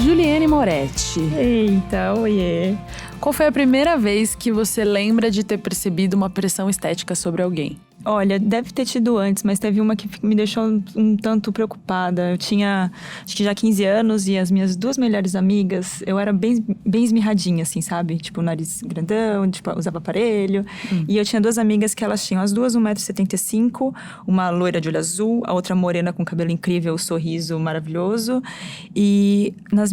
Juliene Moretti. Eita, oiê. Qual foi a primeira vez que você lembra de ter percebido uma pressão estética sobre alguém? Olha, deve ter tido antes, mas teve uma que me deixou um tanto preocupada. Eu tinha, acho que já 15 anos e as minhas duas melhores amigas, eu era bem esmirradinha, assim, sabe? Tipo, nariz grandão, tipo, usava aparelho. E eu tinha duas amigas que elas tinham as duas 1,75 m, uma loira de olho azul, a outra morena com cabelo incrível, sorriso maravilhoso. E nas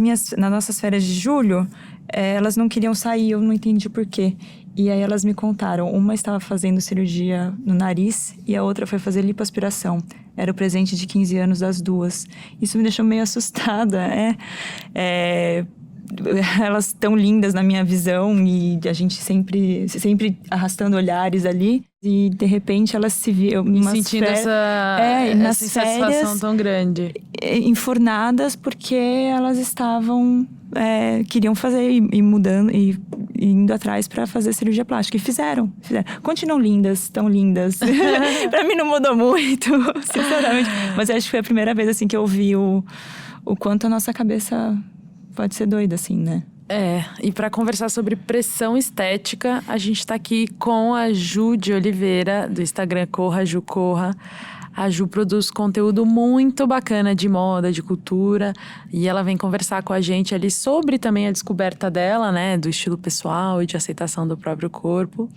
nossas férias de julho, elas não queriam sair, eu não entendi por quê. E aí elas me contaram, uma estava fazendo cirurgia no nariz e a outra foi fazer lipoaspiração. Era o presente de 15 anos das duas. Isso me deixou meio assustada, elas tão lindas na minha visão e a gente sempre arrastando olhares ali. E de repente elas se viam sentindo essa insatisfação tão grande. Enfurnadas porque elas estavam... queriam fazer e mudando e indo atrás pra fazer cirurgia plástica. E fizeram. Continuam lindas, tão lindas. Pra mim não mudou muito, sinceramente. Mas acho que foi a primeira vez assim, que eu vi o quanto a nossa cabeça pode ser doida, assim, né? E para conversar sobre pressão estética, a gente tá aqui com a Ju de Oliveira, do Instagram Corra Ju Corra. A Ju produz conteúdo muito bacana de moda, de cultura. E ela vem conversar com a gente ali sobre também a descoberta dela, né? Do estilo pessoal e de aceitação do próprio corpo.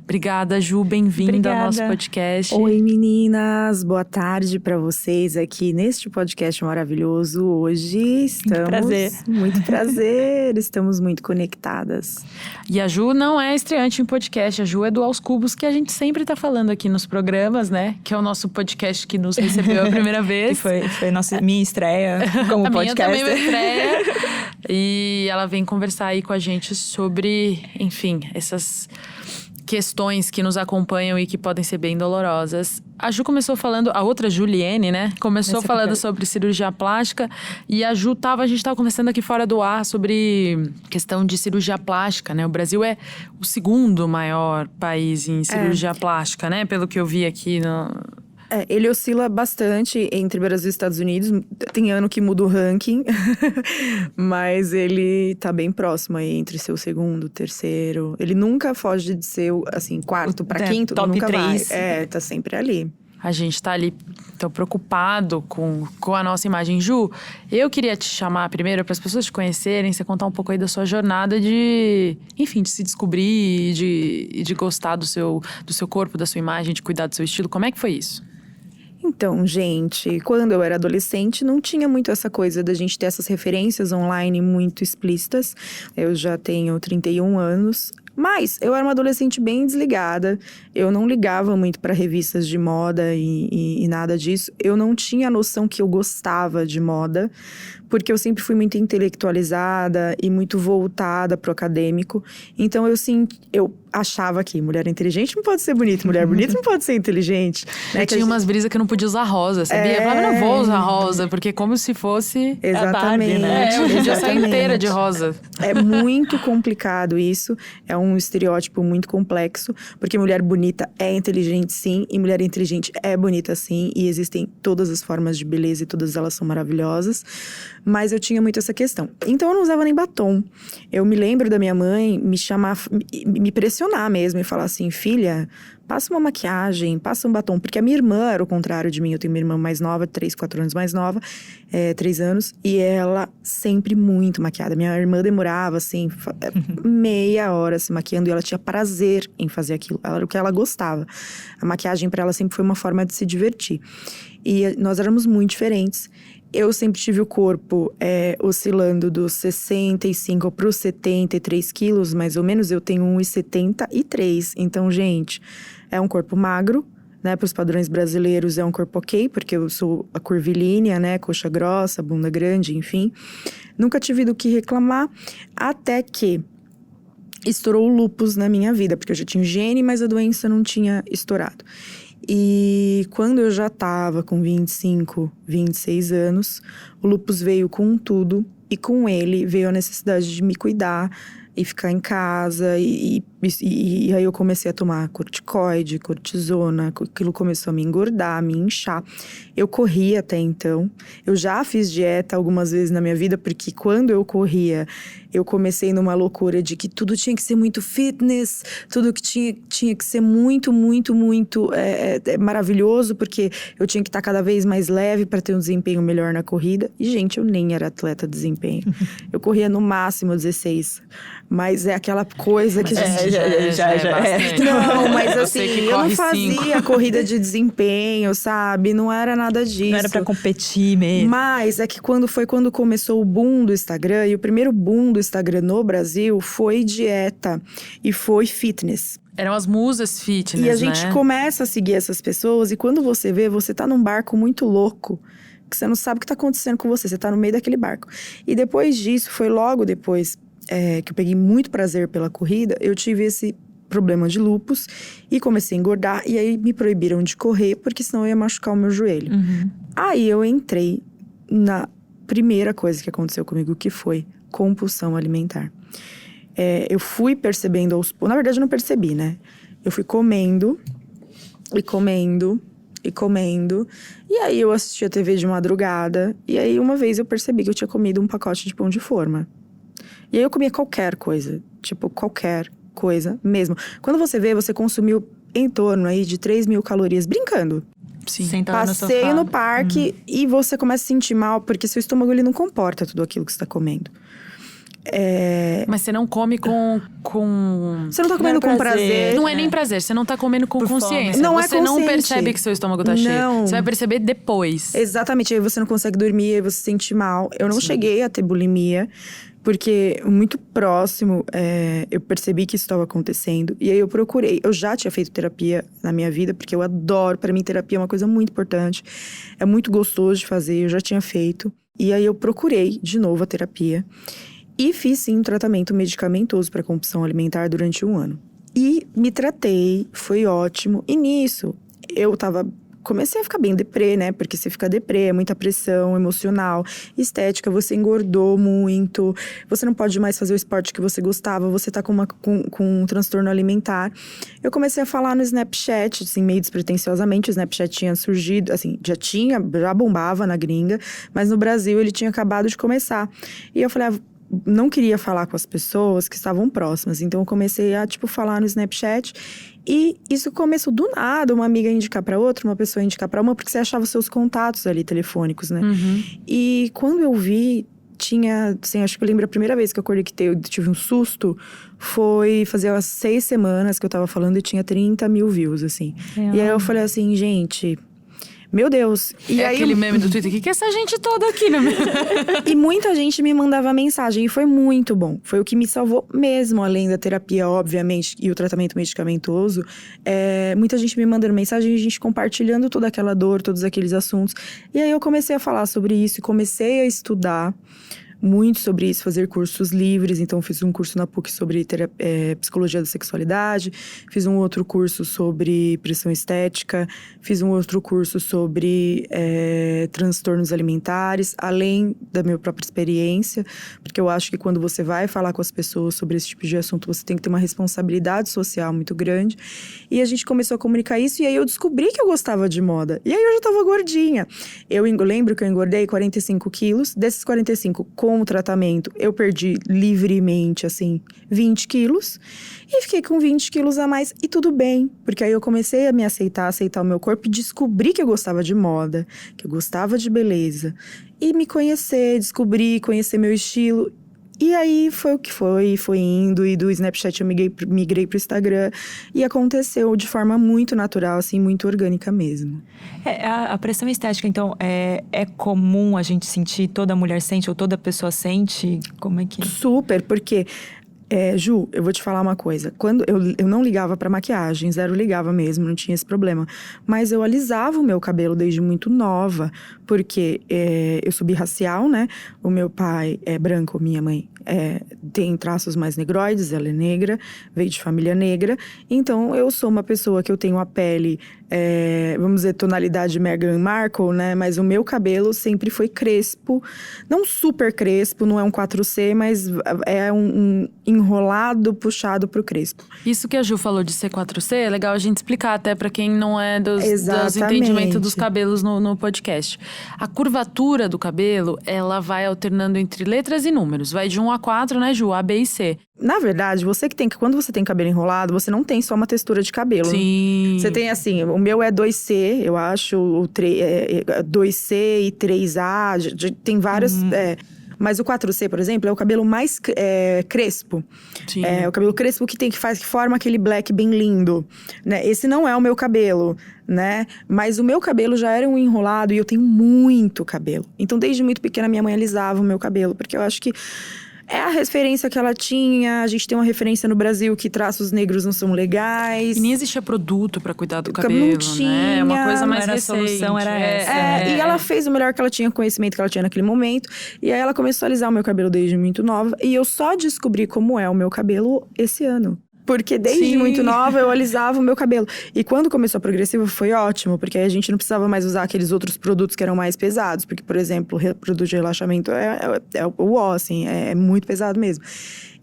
Obrigada, Ju. Bem-vinda ao nosso podcast. Oi, meninas. Boa tarde para vocês aqui neste podcast maravilhoso. Hoje estamos... Muito prazer. Estamos muito conectadas. E a Ju não é estreante em podcast. A Ju é do Aos Cubos, que a gente sempre tá falando aqui nos programas, né? Que é o nosso podcast que nos recebeu a primeira vez. Foi minha estreia como podcast. A minha também minha estreia. E ela vem conversar aí com a gente sobre, enfim, essas questões que nos acompanham e que podem ser bem dolorosas. A Ju começou falando, a outra Juliene, né? Começou falando sobre cirurgia plástica. E a gente tava conversando aqui fora do ar sobre questão de cirurgia plástica, né? O Brasil é o segundo maior país em cirurgia plástica, né? Pelo que eu vi aqui no... Ele oscila bastante entre Brasil e Estados Unidos. Tem ano que muda o ranking. Mas ele tá bem próximo aí entre ser o segundo, terceiro. Ele nunca foge de ser, assim, quarto pra quinto. Top nunca 3. vai. Tá sempre ali. A gente tá ali, então, preocupado com a nossa imagem. Ju, eu queria te chamar primeiro para as pessoas te conhecerem, você contar um pouco aí da sua jornada de se descobrir e de gostar do seu corpo, da sua imagem, de cuidar do seu estilo. Como é que foi isso? Então, gente, quando eu era adolescente, não tinha muito essa coisa da gente ter essas referências online muito explícitas. Eu já tenho 31 anos. Mas eu era uma adolescente bem desligada, eu não ligava muito para revistas de moda e nada disso. Eu não tinha noção que eu gostava de moda, porque eu sempre fui muito intelectualizada e muito voltada pro acadêmico. Então eu achava que mulher inteligente não pode ser bonita, mulher bonita não pode ser inteligente. Né? Tinha umas brisas que eu não podia usar rosa, sabia? Eu falava, não vou usar rosa, porque como se fosse exatamente, a Barbie, né? Eu podia sair inteira de rosa. É muito complicado isso, é um estereótipo muito complexo, porque mulher bonita é inteligente sim, e mulher inteligente é bonita sim, e existem todas as formas de beleza e todas elas são maravilhosas, mas eu tinha muito essa questão. Então eu não usava nem batom. Eu me lembro da minha mãe me chamar, me pressionar mesmo e falar assim, filha, passa uma maquiagem, passa um batom. Porque a minha irmã era o contrário de mim. Eu tenho uma irmã mais nova, 3, 4 anos mais nova, 3 anos. E ela sempre muito maquiada. Minha irmã demorava, assim, meia hora se maquiando. E ela tinha prazer em fazer aquilo. Era o que ela gostava. A maquiagem para ela sempre foi uma forma de se divertir. E nós éramos muito diferentes. Eu sempre tive o corpo oscilando dos 65 para os 73 quilos, mais ou menos. Eu tenho 1,73. Então, gente, é um corpo magro, né? Para os padrões brasileiros é um corpo ok, porque eu sou a curvilínea, né? Coxa grossa, bunda grande, enfim. Nunca tive do que reclamar, até que estourou o lúpus na minha vida. Porque eu já tinha gene, mas a doença não tinha estourado. E quando eu já tava com 25, 26 anos, o lúpus veio com tudo. E com ele veio a necessidade de me cuidar e ficar em casa e E aí eu comecei a tomar corticoide, cortisona, aquilo começou a me engordar, a me inchar. Eu corria até então, eu já fiz dieta algumas vezes na minha vida, porque quando eu corria, eu comecei numa loucura de que tudo tinha que ser muito fitness, tudo que tinha que ser muito, muito, muito maravilhoso, porque eu tinha que estar cada vez mais leve para ter um desempenho melhor na corrida. E, gente, eu nem era atleta de desempenho. Eu corria no máximo 16, mas é aquela coisa que a gente... Já é. Não, mas Eu assim, sei que eu não corre fazia corrida de desempenho, sabe? Não era nada disso. Não era pra competir mesmo. Mas é que quando começou o boom do Instagram, e o primeiro boom do Instagram no Brasil foi dieta e foi fitness. Eram as musas fitness, E a gente né? começa a seguir essas pessoas, e quando você vê, você tá num barco muito louco, que você não sabe o que tá acontecendo com você tá no meio daquele barco. E depois disso, foi logo depois que eu peguei muito prazer pela corrida, eu tive esse problema de lúpus e comecei a engordar, e aí me proibiram de correr, porque senão eu ia machucar o meu joelho. Aí eu entrei na primeira coisa que aconteceu comigo, que foi compulsão alimentar. Eu fui percebendo na verdade eu não percebi, né? Eu fui comendo e comendo e comendo, e aí eu assistia TV de madrugada, e aí uma vez eu percebi que eu tinha comido um pacote de pão de forma. E aí eu comia qualquer coisa, tipo qualquer coisa mesmo. Quando você vê, você consumiu em torno aí de 3.000 calorias brincando. Sim. Sentada Passeio no no sofá. parque e você começa a sentir mal, porque seu estômago ele não comporta tudo aquilo que você está comendo. Mas você não come com... Você não tá comendo Não é com prazer. prazer. Não é nem prazer, você não tá comendo com Por fome. consciência. Não é Você não consciente. percebe que seu estômago tá cheio. Não. Você vai perceber depois. Exatamente, aí você não consegue dormir, aí você se sente mal. Eu não cheguei a ter bulimia, porque muito próximo eu percebi que isso estava acontecendo. E aí eu procurei, eu já tinha feito terapia na minha vida, porque eu adoro, pra mim terapia é uma coisa muito importante. É muito gostoso de fazer, eu já tinha feito. E aí eu procurei de novo a terapia. E fiz sim um tratamento medicamentoso para compulsão alimentar durante 1 ano. E me tratei, foi ótimo. E nisso, comecei a ficar bem deprê, né? Porque você fica deprê, é muita pressão emocional, estética, você engordou muito, você não pode mais fazer o esporte que você gostava, você tá com um transtorno alimentar. Eu comecei a falar no Snapchat, assim, meio despretensiosamente. O Snapchat tinha surgido, assim, já bombava na gringa, mas no Brasil ele tinha acabado de começar. E eu falei, não queria falar com as pessoas que estavam próximas, então eu comecei a, falar no Snapchat. E isso começou do nada, uma amiga indicar pra outra, uma pessoa indicar pra uma, porque você achava seus contatos ali telefônicos, né? E quando eu vi, tinha, assim, acho que eu lembro a primeira vez que eu acordei que eu tive um susto, foi fazer umas 6 semanas que eu tava falando e tinha 30 mil views, assim. E aí eu falei assim, gente... Meu Deus. E aí, aquele meme do Twitter, o que é essa gente toda aqui, né? E muita gente me mandava mensagem, e foi muito bom. Foi o que me salvou mesmo, além da terapia, obviamente, e o tratamento medicamentoso. Muita gente me mandando mensagem, e a gente compartilhando toda aquela dor, todos aqueles assuntos. E aí eu comecei a falar sobre isso, e comecei a estudar muito sobre isso, fazer cursos livres. Então fiz um curso na PUC sobre psicologia da sexualidade, fiz um outro curso sobre pressão estética, fiz um outro curso sobre transtornos alimentares, além da minha própria experiência, porque eu acho que quando você vai falar com as pessoas sobre esse tipo de assunto, você tem que ter uma responsabilidade social muito grande. E a gente começou a comunicar isso, e aí eu descobri que eu gostava de moda. E aí eu já tava gordinha. Eu lembro que eu engordei 45 quilos, desses 45 com o tratamento, eu perdi livremente, assim, 20 quilos. E fiquei com 20 quilos a mais, e tudo bem. Porque aí eu comecei a me aceitar o meu corpo, e descobri que eu gostava de moda, que eu gostava de beleza. E me conhecer, conhecer meu estilo. E aí foi o que foi indo, e do Snapchat eu migrei pro Instagram. E aconteceu de forma muito natural, assim, muito orgânica mesmo. A pressão estética, então, é comum a gente sentir, toda mulher sente, ou toda pessoa sente? Como é que... Super, porque... Ju, eu vou te falar uma coisa. Quando eu não ligava pra maquiagem, zero ligava mesmo, não tinha esse problema. Mas eu alisava o meu cabelo desde muito nova, porque eu sou birracial, né? O meu pai é branco, minha mãe tem traços mais negroides, ela é negra, veio de família negra. Então, eu sou uma pessoa que eu tenho a pele vamos dizer, tonalidade Meghan Markle, né? Mas o meu cabelo sempre foi crespo. Não super crespo, não é um 4C, mas é um enrolado puxado pro crespo. Isso que a Ju falou de ser 4C, é legal a gente explicar até para quem não é dos Exatamente. entendimentos dos cabelos no podcast. A curvatura do cabelo, ela vai alternando entre letras e números. Vai de 1 a 4, né, Ju? A, B e C. Na verdade, quando você tem cabelo enrolado, você não tem só uma textura de cabelo. Sim. Você tem assim, o meu é 2C, eu acho, 2C e 3A, tem vários. Mas o 4C, por exemplo, é o cabelo mais crespo. Sim. É o cabelo crespo que forma aquele black bem lindo, né? Esse não é o meu cabelo, né? Mas o meu cabelo já era um enrolado e eu tenho muito cabelo. Então, desde muito pequena, minha mãe alisava o meu cabelo, porque eu acho que é a referência que ela tinha. A gente tem uma referência no Brasil que traços negros não são legais. E nem existia produto pra cuidar do cabelo, não né? tinha, É uma coisa mais era a recente. solução, era essa. E ela fez o melhor que ela tinha, conhecimento que ela tinha naquele momento. E aí ela começou a alisar o meu cabelo desde muito nova. E eu só descobri como é o meu cabelo esse ano. Porque desde muito nova eu alisava o meu cabelo. E quando começou a progressiva foi ótimo, porque aí a gente não precisava mais usar aqueles outros produtos que eram mais pesados. Porque, por exemplo, o produto de relaxamento é o ó, assim, é muito pesado mesmo.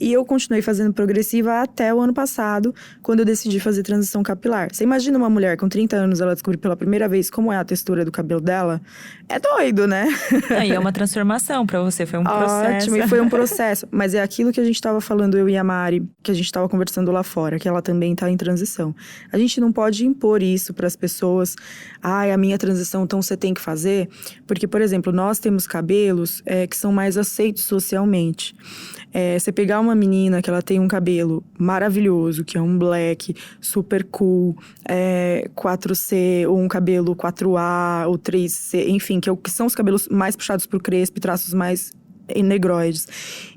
E eu continuei fazendo progressiva até o ano passado, quando eu decidi fazer transição capilar. Você imagina uma mulher com 30 anos, ela descobrir pela primeira vez como é a textura do cabelo dela? É doido, né? Aí é uma transformação pra você, foi um processo. Ótimo, e foi um processo. Mas é aquilo que a gente tava falando, eu e a Mari, que a gente tava conversando lá fora, que ela também tá em transição. A gente não pode impor isso pras pessoas. A minha transição, então você tem que fazer. Porque, por exemplo, nós temos cabelos que são mais aceitos socialmente. Você pegar uma menina que ela tem um cabelo maravilhoso, que é um black, super cool, 4C, ou um cabelo 4A, ou 3C, enfim, que são os cabelos mais puxados pro crespo, traços mais negroides.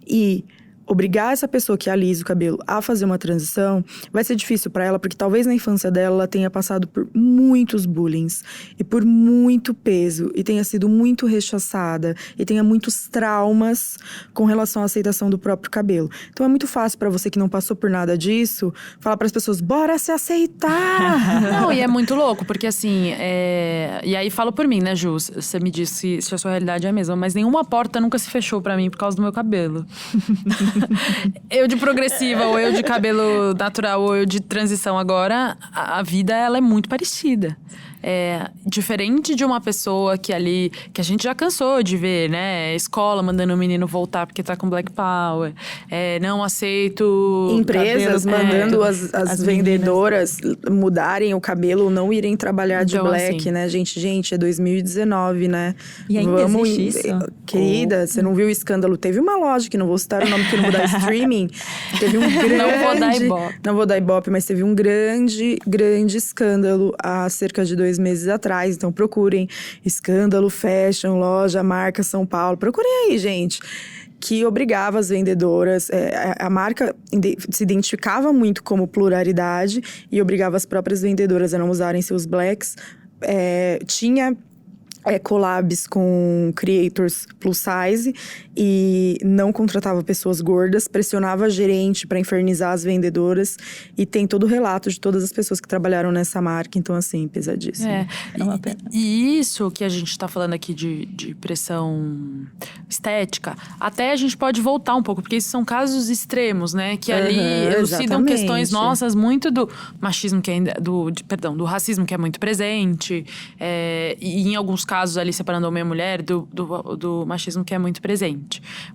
E obrigar essa pessoa que alisa o cabelo a fazer uma transição vai ser difícil para ela, porque talvez na infância dela ela tenha passado por muitos bullying e por muito peso e tenha sido muito rechaçada e tenha muitos traumas com relação à aceitação do próprio cabelo. Então é muito fácil para você que não passou por nada disso falar para as pessoas: bora se aceitar. Não, e é muito louco, porque assim, e aí falo por mim, né, Ju? Você me disse se a sua realidade é a mesma, mas nenhuma porta nunca se fechou para mim por causa do meu cabelo. Eu de progressiva, ou eu de cabelo natural, ou eu de transição agora, a vida ela é muito parecida. Diferente de uma pessoa que a gente já cansou de ver, né? Escola mandando o menino voltar porque tá com Black Power. Não aceito… Empresas mandando as vendedoras mudarem o cabelo ou não irem trabalhar de Então, black, assim, né, gente? Gente, é 2019, né? E ainda existe isso? Querida, você não viu o escândalo? Teve uma loja, que não vou citar o nome, porque não vou dar streaming. Teve um grande… Não vou dar ibope. Não vou dar ibope, mas teve um grande, grande escândalo há cerca de 2 meses atrás. Então procurem escândalo, fashion, loja, marca São Paulo. Procurem aí, gente. Que obrigava as vendedoras, a marca se identificava muito como pluralidade e obrigava as próprias vendedoras a não usarem seus blacks. Tinha collabs com creators plus size e não contratava pessoas gordas, pressionava a gerente para infernizar as vendedoras, e tem todo o relato de todas as pessoas que trabalharam nessa marca. Então, assim, pesadíssimo. É uma pena. E isso que a gente tá falando aqui de pressão estética, até a gente pode voltar um pouco, porque esses são casos extremos, né? Que ali elucidam exatamente. questões nossas muito do machismo que ainda… do racismo que é muito presente. E em alguns casos ali, separando homem e mulher, do machismo que é muito presente.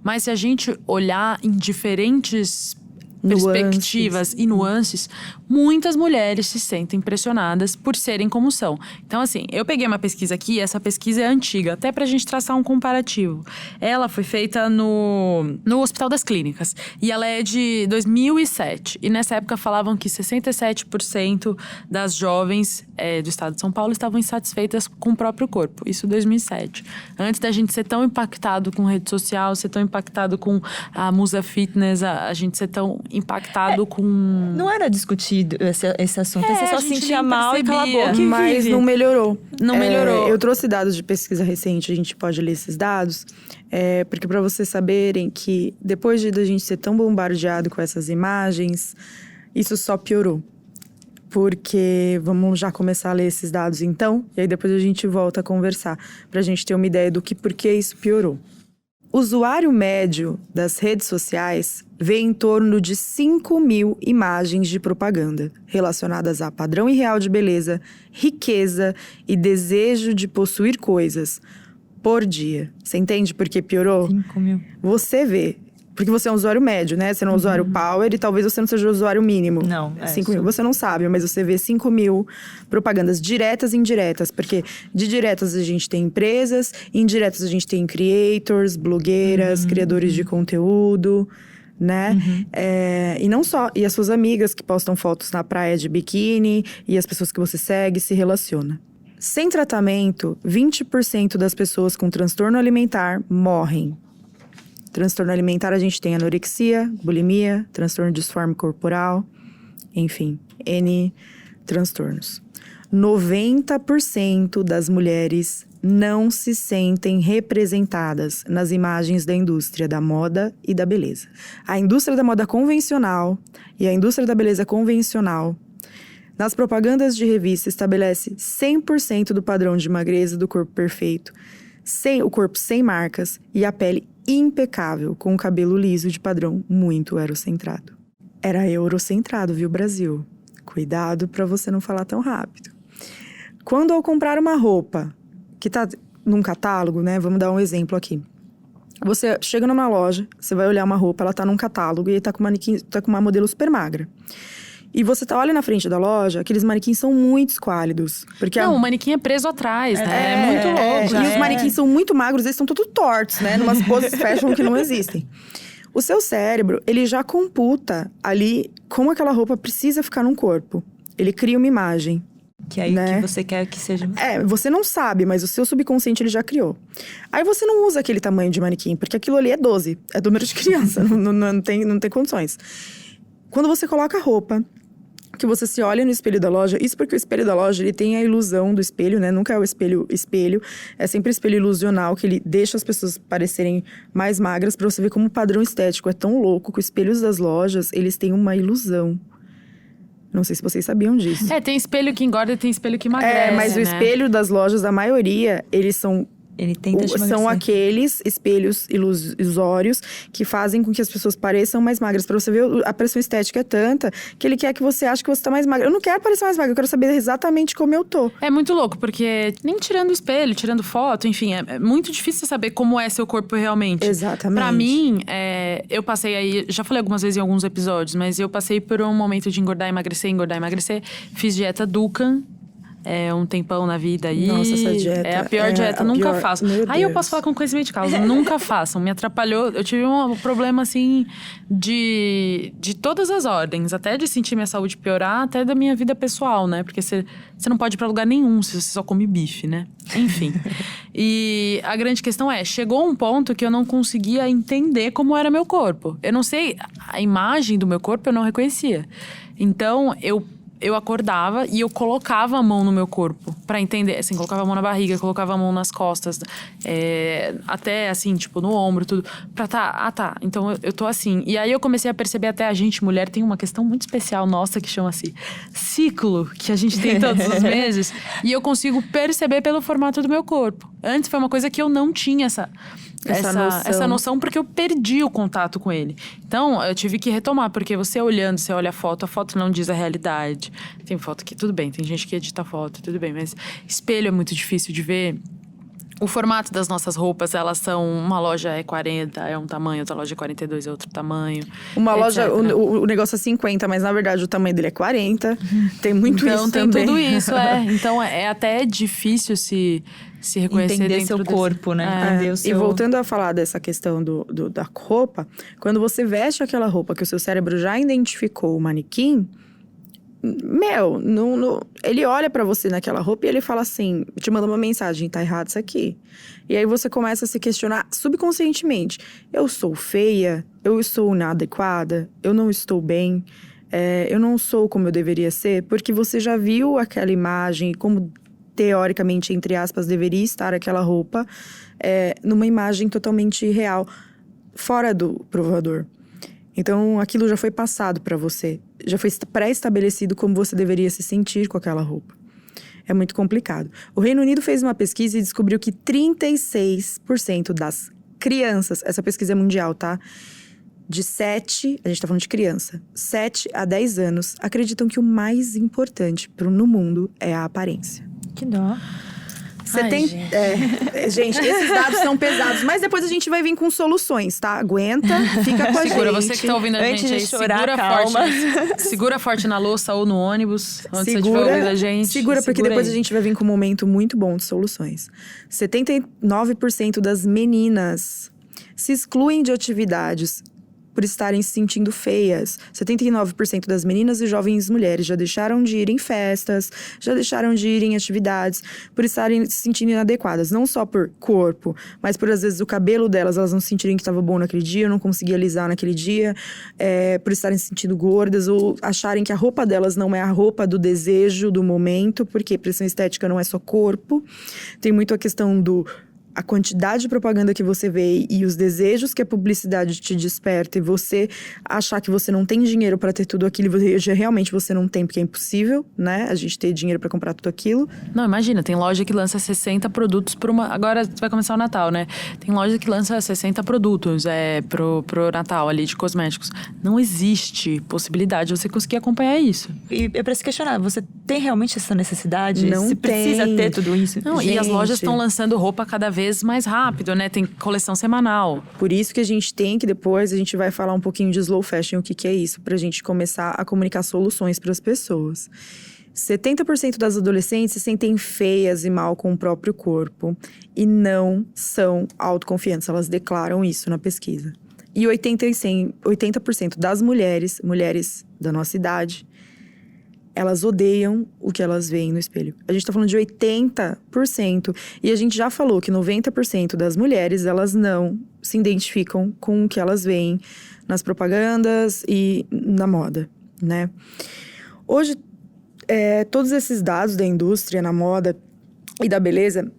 Mas se a gente olhar em diferentes perspectivas e nuances, muitas mulheres se sentem pressionadas por serem como são. Então, assim, eu peguei uma pesquisa aqui, essa pesquisa é antiga, até pra gente traçar um comparativo. Ela foi feita no Hospital das Clínicas, e ela é de 2007. E nessa época falavam que 67% das jovens do estado de São Paulo estavam insatisfeitas com o próprio corpo. Isso em 2007. Antes da gente ser tão impactado com rede social, ser tão impactado com a Musa Fitness, a gente ser tão impactado com… Não era discutido esse assunto, você só a se gente sentia nem mal e cala a percebia. boca e Mas vive. não melhorou. Não melhorou. Eu trouxe dados de pesquisa recente, a gente pode ler esses dados, porque para vocês saberem que depois de a gente ser tão bombardeado com essas imagens, isso só piorou. porque vamos já começar a ler esses dados então, e aí depois a gente volta a conversar, pra gente ter uma ideia do que por que isso piorou. O usuário médio das redes sociais vê em torno de 5.000 imagens de propaganda relacionadas a padrão irreal de beleza, riqueza e desejo de possuir coisas por dia. Você entende por que piorou? 5.000. Você vê. Porque você é um usuário médio, né? Você não é um usuário power e talvez você não seja o usuário mínimo. Não, 5.000. Você não sabe, mas você vê 5.000 propagandas diretas e indiretas. Porque de diretas a gente tem empresas, indiretas a gente tem creators, blogueiras, criadores de conteúdo, né? E não só. E as suas amigas que postam fotos na praia de biquíni e as pessoas que você segue se relaciona. Sem tratamento, 20% das pessoas com transtorno alimentar morrem. Transtorno alimentar, a gente tem anorexia, bulimia, transtorno disforme corporal, enfim, N transtornos. 90% das mulheres não se sentem representadas nas imagens da indústria da moda e da beleza. A indústria da moda convencional e a indústria da beleza convencional, nas propagandas de revista, estabelece 100% do padrão de magreza do corpo perfeito, o corpo sem marcas e a pele impecável, com o cabelo liso de padrão muito eurocentrado. Era eurocentrado, viu, Brasil? Cuidado para você não falar tão rápido. Quando ao comprar uma roupa que tá num catálogo, né? Vamos dar um exemplo aqui. Você chega numa loja, você vai olhar uma roupa, ela tá num catálogo e tá com uma modelo super magra. E você olha na frente da loja, aqueles manequins são muito esquálidos. Porque o manequim é preso atrás, né? É muito louco. E os manequins são muito magros, eles estão todos tortos, né? Numas poses fashion que não existem. O seu cérebro, ele já computa ali como aquela roupa precisa ficar num corpo. Ele cria uma imagem. Que é aí né? que você quer que seja. Você não sabe, mas o seu subconsciente ele já criou. Aí você não usa aquele tamanho de manequim, porque aquilo ali é 12. É número de criança, não tem condições. Quando você coloca a roupa, que você se olha no espelho da loja, isso porque o espelho da loja, ele tem a ilusão do espelho, né? Nunca é o espelho, é sempre o espelho ilusional, que ele deixa as pessoas parecerem mais magras, pra você ver como o padrão estético é tão louco, que os espelhos das lojas, eles têm uma ilusão. Não sei se vocês sabiam disso. Tem espelho que engorda e tem espelho que emagrece, mas o espelho das lojas, a maioria, eles são... Ele tenta te são aqueles espelhos ilusórios que fazem com que as pessoas pareçam mais magras. Pra você ver, a pressão estética é tanta que ele quer que você ache que você tá mais magra. Eu não quero parecer mais magra, eu quero saber exatamente como eu tô. É muito louco, porque nem tirando o espelho, tirando foto, enfim, é muito difícil saber como é seu corpo realmente. Exatamente. Pra mim, eu passei aí, já falei algumas vezes em alguns episódios, mas eu passei por um momento de engordar, emagrecer. Fiz dieta Dukan. Um tempão na vida aí. Nossa, essa dieta é a pior dieta, nunca faço. Aí eu posso falar com conhecimento de causa, nunca façam. Me atrapalhou, eu tive um problema assim de todas as ordens, até de sentir minha saúde piorar, até da minha vida pessoal, né? Porque você não pode ir pra lugar nenhum se você só come bife, né? Enfim. E a grande questão chegou um ponto que eu não conseguia entender como era meu corpo. Eu não sei, a imagem do meu corpo eu não reconhecia. Então, eu acordava e eu colocava a mão no meu corpo pra entender, assim, colocava a mão na barriga, colocava a mão nas costas, até assim, tipo, no ombro, tudo, pra tá, então eu tô assim. E aí eu comecei a perceber até a gente, mulher, tem uma questão muito especial nossa que chama-se ciclo, que a gente tem todos os meses, e eu consigo perceber pelo formato do meu corpo. Antes foi uma coisa que eu não tinha essa noção, porque eu perdi o contato com ele. Então, eu tive que retomar, porque você olhando, você olha a foto não diz a realidade. Tem foto que, tudo bem, tem gente que edita foto, tudo bem, mas espelho é muito difícil de ver. O formato das nossas roupas, elas são... Uma loja é 40, é um tamanho, outra loja é 42, é outro tamanho. Uma loja, o negócio é 50, mas na verdade o tamanho dele é 40. Tem muito então, isso tem também. Tudo isso, Então, é até difícil se reconhecer entender dentro seu corpo, né? Entender o seu... E voltando a falar dessa questão da roupa, quando você veste aquela roupa que o seu cérebro já identificou o manequim, ele olha pra você naquela roupa e ele fala assim, te manda uma mensagem, tá errado isso aqui. E aí você começa a se questionar subconscientemente. Eu sou feia? Eu estou inadequada? Eu não estou bem? Eu não sou como eu deveria ser? Porque você já viu aquela imagem, como teoricamente, entre aspas, deveria estar aquela roupa, numa imagem totalmente real, fora do provador. Então, aquilo já foi passado para você. Já foi pré-estabelecido como você deveria se sentir com aquela roupa. É muito complicado. O Reino Unido fez uma pesquisa e descobriu que 36% das crianças… Essa pesquisa é mundial, tá? De 7… A gente tá falando de criança. 7 a 10 anos acreditam que o mais importante no mundo é a aparência. Que dó. Gente, esses dados são pesados. Mas depois a gente vai vir com soluções, tá? Aguenta, fica com a Segura, gente. você que tá ouvindo a gente aí, chorar, calma. Segura forte na louça ou no ônibus, onde você estiver ouvindo a gente. Segura, porque depois a gente vai vir com um momento muito bom de soluções. 79% das meninas se excluem de atividades por estarem se sentindo feias. 79% das meninas e jovens mulheres já deixaram de ir em festas, já deixaram de ir em atividades por estarem se sentindo inadequadas. Não só por corpo, mas por, às vezes, o cabelo delas, elas não sentirem que estava bom naquele dia, não conseguia alisar naquele dia, por estarem se sentindo gordas, ou acharem que a roupa delas não é a roupa do desejo, do momento, porque pressão estética não é só corpo. Tem muito a questão a quantidade de propaganda que você vê e os desejos que a publicidade te desperta, e você achar que você não tem dinheiro para ter tudo aquilo, realmente você não tem, porque é impossível, né? A gente ter dinheiro para comprar tudo aquilo. Não, imagina, tem loja que lança 60 produtos por uma… Agora vai começar o Natal, né? Tem loja que lança 60 produtos pro Natal ali, de cosméticos. Não existe possibilidade de você conseguir acompanhar isso. E é pra se questionar, você tem realmente essa necessidade? Não Você precisa tem. ter tudo isso? Não, e as lojas estão lançando roupa cada vez mais rápido, né? Tem coleção semanal. Por isso que a gente tem que depois, a gente vai falar um pouquinho de slow fashion, o que é isso, pra gente começar a comunicar soluções para as pessoas. 70% das adolescentes se sentem feias e mal com o próprio corpo e não são autoconfiantes, elas declaram isso na pesquisa. E 80% das mulheres da nossa idade, elas odeiam o que elas veem no espelho. A gente tá falando de 80%. E a gente já falou que 90% das mulheres, elas não se identificam com o que elas veem nas propagandas e na moda, né? Hoje, todos esses dados da indústria, na moda e da beleza,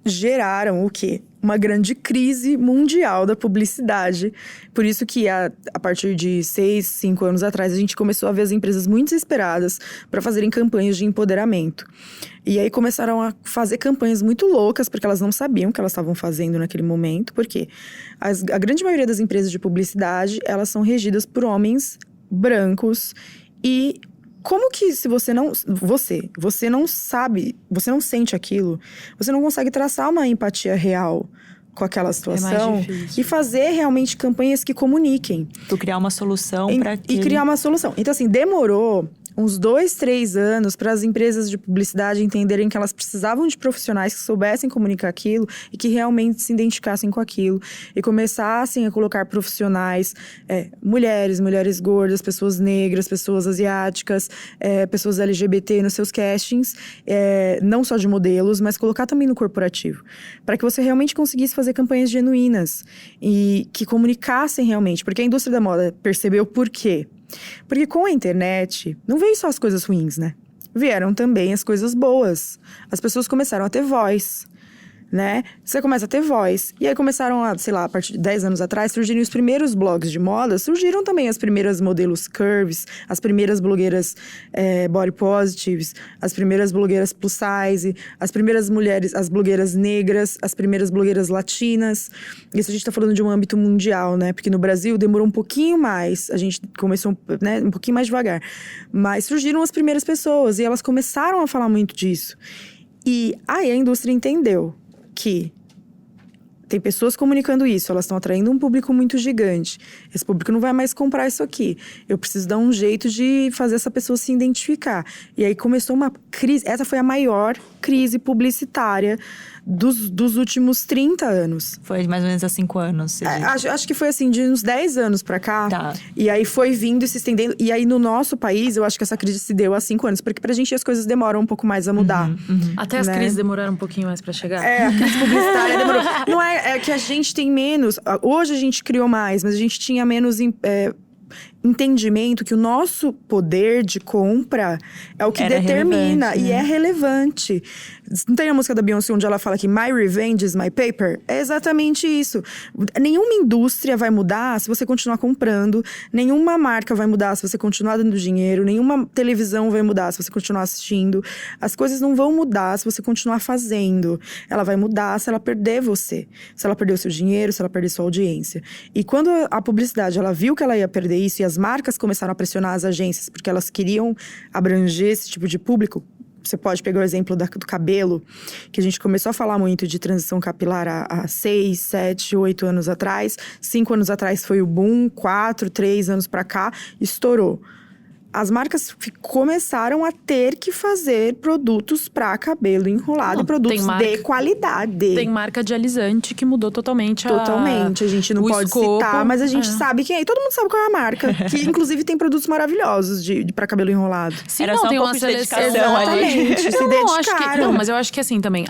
geraram o quê? Uma grande crise mundial da publicidade. Por isso que a partir de 6, 5 anos atrás, a gente começou a ver as empresas muito desesperadas para fazerem campanhas de empoderamento. E aí começaram a fazer campanhas muito loucas, porque elas não sabiam o que elas estavam fazendo naquele momento. Porque a grande maioria das empresas de publicidade, elas são regidas por homens brancos. E como que se você não sabe, você não sente aquilo, você não consegue traçar uma empatia real com aquela situação e fazer realmente campanhas que comuniquem. Tu criar uma solução para E criar uma solução. Então, assim, demorou uns 2, 3 anos para as empresas de publicidade entenderem que elas precisavam de profissionais que soubessem comunicar aquilo e que realmente se identificassem com aquilo. E começassem a colocar profissionais, mulheres gordas, pessoas negras, pessoas asiáticas, pessoas LGBT nos seus castings, não só de modelos, mas colocar também no corporativo. Para que você realmente conseguisse fazer campanhas genuínas e que comunicassem realmente. Porque a indústria da moda percebeu por quê? Porque com a internet, não veio só as coisas ruins, né? Vieram também as coisas boas. As pessoas começaram a ter voz, né? Você começa a ter voz. E aí começaram a, sei lá, a partir de 10 anos atrás, surgirem os primeiros blogs de moda. Surgiram também as primeiras modelos curves, as primeiras blogueiras body positives, as primeiras blogueiras plus size, as primeiras mulheres, as blogueiras negras, as primeiras blogueiras latinas. Isso a gente tá falando de um âmbito mundial, né? Porque no Brasil demorou um pouquinho mais. A gente começou, né, um pouquinho mais devagar. Mas surgiram as primeiras pessoas e elas começaram a falar muito disso. E aí a indústria entendeu que tem pessoas comunicando isso, elas estão atraindo um público muito gigante. Esse público não vai mais comprar isso aqui. Eu preciso dar um jeito de fazer essa pessoa se identificar. E aí começou uma crise. Essa foi a maior crise publicitária dos últimos 30 anos. Foi mais ou menos há 5 anos. Acho que foi assim, de uns 10 anos pra cá. Tá. E aí foi vindo e se estendendo. E aí no nosso país, eu acho que essa crise se deu há 5 anos. Porque pra gente as coisas demoram um pouco mais a mudar. Até as né? crises demoraram um pouquinho mais pra chegar. A crise publicitária demorou. Não é que a gente tem menos. Hoje a gente criou mais, mas a gente tinha menos entendimento que o nosso poder de compra é o que Era determina relevante, e né? é relevante. Não tem a música da Beyoncé onde ela fala que my revenge is my paper? É exatamente isso. Nenhuma indústria vai mudar se você continuar comprando, nenhuma marca vai mudar se você continuar dando dinheiro, nenhuma televisão vai mudar se você continuar assistindo. As coisas não vão mudar se você continuar fazendo. Ela vai mudar se ela perder você. Se ela perder o seu dinheiro, se ela perder sua audiência. E quando a publicidade, ela viu que ela ia perder isso e as marcas começaram a pressionar as agências porque elas queriam abranger esse tipo de público. Você pode pegar o exemplo do cabelo, que a gente começou a falar muito de transição capilar há 6, 7, 8 anos atrás. 5 anos atrás foi o boom, 4, 3 anos pra cá, estourou. As marcas começaram a ter que fazer produtos para cabelo enrolado e produtos de qualidade. Tem marca de alisante que mudou totalmente Totalmente. A gente não pode citar, mas a gente sabe quem é. Todo mundo sabe qual é a marca. Que, inclusive, tem produtos maravilhosos para cabelo enrolado. Sim, Era não, só tem um uma pouco de seleção. dedicação ali. Exatamente, se Não, acho que, dedicaram. não, mas eu acho que assim também,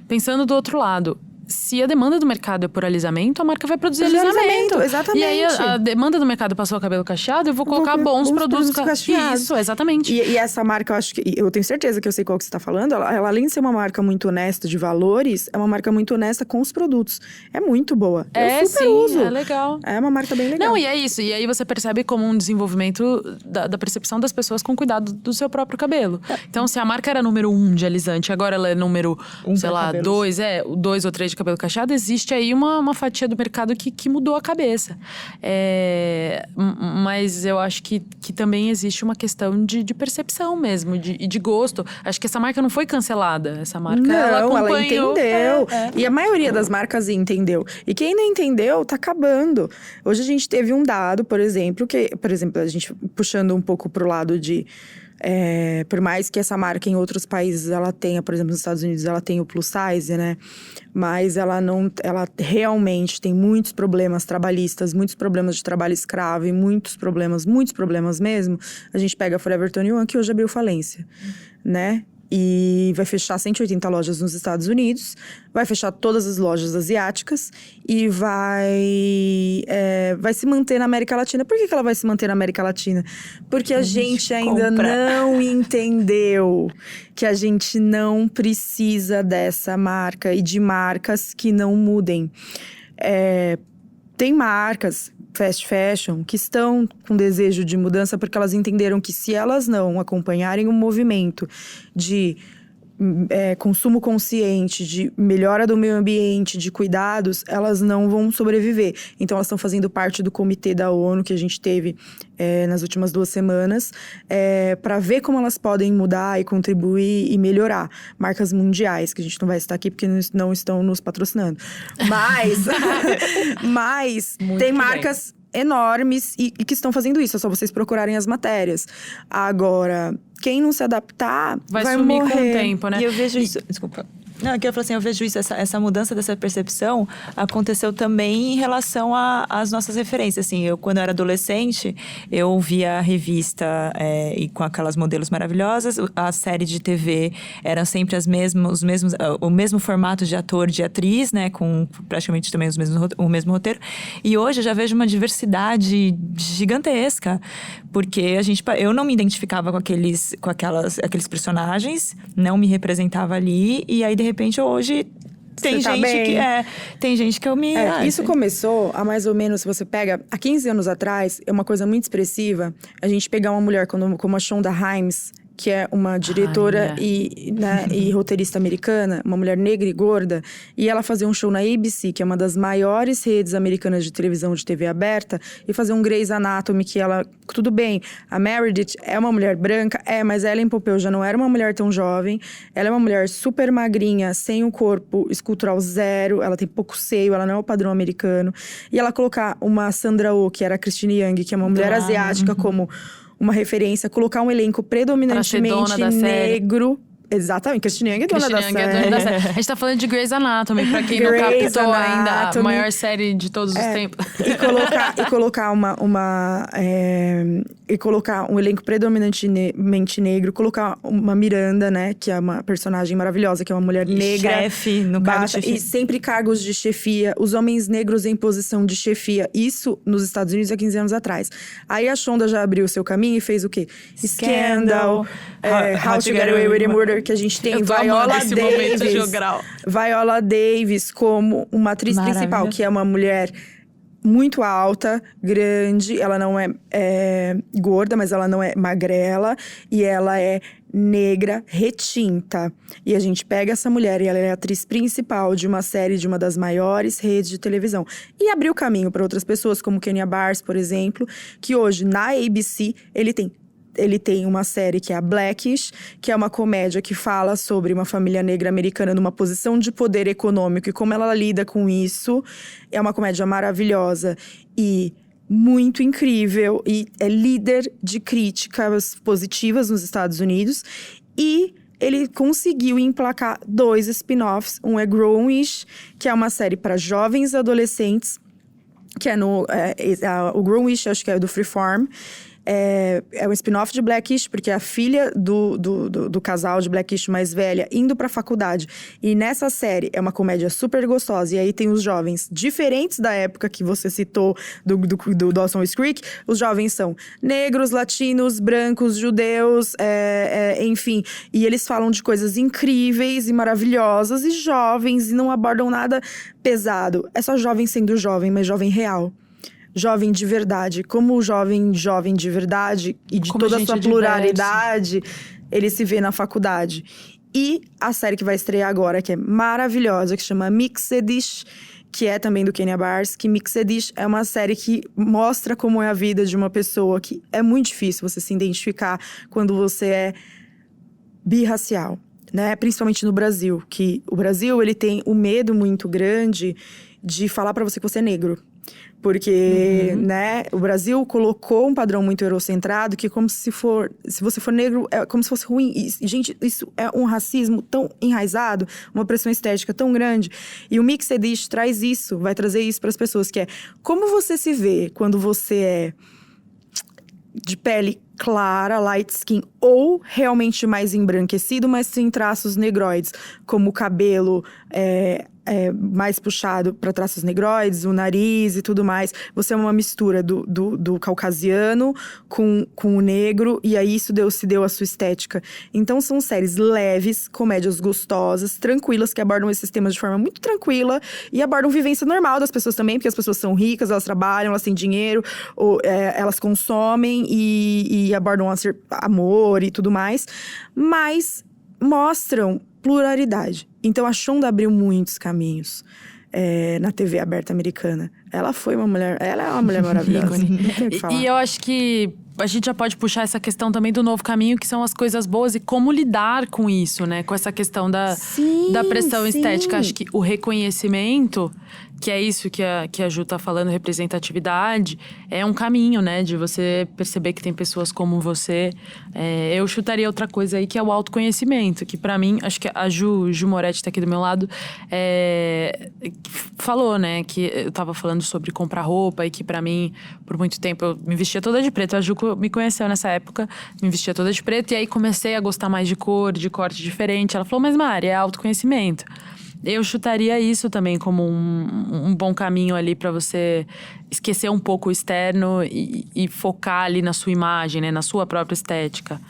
pensando do outro lado, se a demanda do mercado é por alisamento, a marca vai produzir alisamento. Exatamente. E aí a demanda do mercado passou o cabelo cacheado, eu vou colocar bons produtos cacheados. Isso, exatamente. E essa marca, eu tenho certeza que eu sei qual que você está falando. Ela, além de ser uma marca muito honesta de valores, é uma marca muito honesta com os produtos. É muito boa. Eu super uso. É legal. É uma marca bem legal. Não, e é isso. E aí você percebe como um desenvolvimento da percepção das pessoas com cuidado do seu próprio cabelo. Então, se a marca era número 1 de alisante, agora ela é número, sei lá, 2 ou 3 de cabelo cacheado, existe aí uma fatia do mercado que mudou a cabeça. Mas eu acho que também existe uma questão de percepção mesmo, e de gosto. Acho que essa marca não foi cancelada. Essa marca, ela acompanhou. Entendeu. E a maioria das marcas entendeu. E quem não entendeu, tá acabando. Hoje a gente teve um dado, por exemplo, a gente puxando um pouco pro lado de… por mais que essa marca em outros países ela tenha, por exemplo, nos Estados Unidos ela tem o plus size, né? Mas ela realmente tem muitos problemas trabalhistas, muitos problemas de trabalho escravo e muitos problemas mesmo. A gente pega a Forever 21, que hoje abriu falência, né? E vai fechar 180 lojas nos Estados Unidos, vai fechar todas as lojas asiáticas e vai se manter na América Latina. Por que ela vai se manter na América Latina? Porque a gente ainda não entendeu que a gente não precisa dessa marca e de marcas que não mudem. Tem marcas fast fashion que estão com desejo de mudança porque elas entenderam que se elas não acompanharem o movimento de consumo consciente, de melhora do meio ambiente, de cuidados, elas não vão sobreviver. Então elas estão fazendo parte do comitê da ONU que a gente teve nas últimas 2 semanas, para ver como elas podem mudar e contribuir e melhorar. Marcas mundiais, que a gente não vai citar aqui porque não estão nos patrocinando. Mas tem marcas enormes e que estão fazendo isso. É só vocês procurarem as matérias. Agora, quem não se adaptar vai sumir morrer. com o tempo, né? E eu vejo isso… Desculpa. Não, que eu falo assim, eu vejo isso, essa mudança dessa percepção aconteceu também em relação às nossas referências, assim, quando eu era adolescente, eu via a revista e com aquelas modelos maravilhosas, a série de TV eram sempre o mesmo formato de ator, de atriz, né, com praticamente também o mesmo roteiro, e hoje eu já vejo uma diversidade gigantesca, porque eu não me identificava com aqueles personagens, não me representava ali, e aí de repente hoje tem gente que eu me… Isso começou há mais ou menos, se você pega, há 15 anos atrás, é uma coisa muito expressiva, a gente pegar uma mulher como a Shonda Rhimes, que é uma diretora e roteirista americana, uma mulher negra e gorda, e ela fazer um show na ABC, que é uma das maiores redes americanas de televisão de TV aberta, e fazer um Grey's Anatomy, que ela… Tudo bem, a Meredith é uma mulher branca, mas Ellen Pompeo já não era uma mulher tão jovem, ela é uma mulher super magrinha, sem um corpo escultural zero, ela tem pouco seio, ela não é o padrão americano, e ela colocar uma Sandra Oh, que era a Christine Yang, que é uma mulher asiática, como uma referência, colocar um elenco predominantemente negro. Exatamente, Christine Yang é dona da série. A gente tá falando de Grey's Anatomy, pra quem não captou ainda, a maior série de todos os tempos. E colocar e colocar um elenco predominantemente negro, colocar uma Miranda, né, que é uma personagem maravilhosa, que é uma mulher negra. Chefe, no cargo de chefia. E sempre cargos de chefia, os homens negros em posição de chefia. Isso nos Estados Unidos há 15 anos atrás. Aí a Shonda já abriu o seu caminho e fez o quê? Scandal, How to Get Away with Murder, que a gente tem Viola Davis como uma atriz principal, que é uma mulher muito alta, grande, ela não é gorda, mas ela não é magrela, e ela é negra, retinta. E a gente pega essa mulher e ela é a atriz principal de uma série de uma das maiores redes de televisão. E abriu caminho para outras pessoas, como Kenya Barris, por exemplo, que hoje na ABC ele tem uma série que é a Blackish, que é uma comédia que fala sobre uma família negra americana numa posição de poder econômico e como ela lida com isso. É uma comédia maravilhosa e muito incrível. E é líder de críticas positivas nos Estados Unidos. E ele conseguiu emplacar 2 spin-offs. Um é Grown-ish, que é uma série para jovens adolescentes, que é o Grown-ish, acho que é do Freeform. É um spin-off de Blackish, porque é a filha do casal de Blackish mais velha indo pra faculdade. E nessa série é uma comédia super gostosa. E aí tem os jovens diferentes da época que você citou do Dawson's Creek. Os jovens são negros, latinos, brancos, judeus, enfim. E eles falam de coisas incríveis e maravilhosas e jovens, e não abordam nada pesado. É só jovem sendo jovem, mas jovem real. Jovem de verdade, como o jovem de verdade e de toda a sua pluralidade, ele se vê na faculdade. E a série que vai estrear agora, que é maravilhosa, que chama Mixed-ish, que é também do Kenya Barris, que Mixed-ish é uma série que mostra como é a vida de uma pessoa, que é muito difícil você se identificar quando você é birracial, né? Principalmente no Brasil, que o Brasil, ele tem um medo muito grande de falar pra você que você é negro. Porque, né, o Brasil colocou um padrão muito eurocentrado que se você for negro, é como se fosse ruim. E, gente, isso é um racismo tão enraizado, uma pressão estética tão grande. E o Mixed-ish traz isso, vai trazer isso para as pessoas, que é como você se vê quando você é de pele clara, light skin, ou realmente mais embranquecido, mas sem traços negroides, como o cabelo mais puxado para traços negroides, o nariz e tudo mais. Você é uma mistura do caucasiano com o negro, e aí isso se deu a sua estética. Então são séries leves, comédias gostosas, tranquilas, que abordam esses temas de forma muito tranquila e abordam vivência normal das pessoas também, porque as pessoas são ricas, elas trabalham, elas têm dinheiro, elas consomem e abordam amor e tudo mais, mas mostram pluralidade. Então a Shonda abriu muitos caminhos na TV aberta americana. Ela é uma mulher maravilhosa. Não tem o que falar. E eu acho que a gente já pode puxar essa questão também do novo caminho, que são as coisas boas e como lidar com isso, né? Com essa questão da pressão estética. Acho que o reconhecimento, que é isso que a Ju tá falando, representatividade, é um caminho, né? De você perceber que tem pessoas como você. Eu chutaria outra coisa aí, que é o autoconhecimento. Que pra mim, acho que a Ju Moretti tá aqui do meu lado, falou, né? Que eu tava falando sobre comprar roupa e que pra mim, por muito tempo, eu me vestia toda de preto. A Ju me conheceu nessa época, me vestia toda de preto. E aí comecei a gostar mais de cor, de corte diferente. Ela falou, mas Mari, é autoconhecimento. Eu chutaria isso também como um bom caminho ali pra você esquecer um pouco o externo e focar ali na sua imagem, né? Na sua própria estética.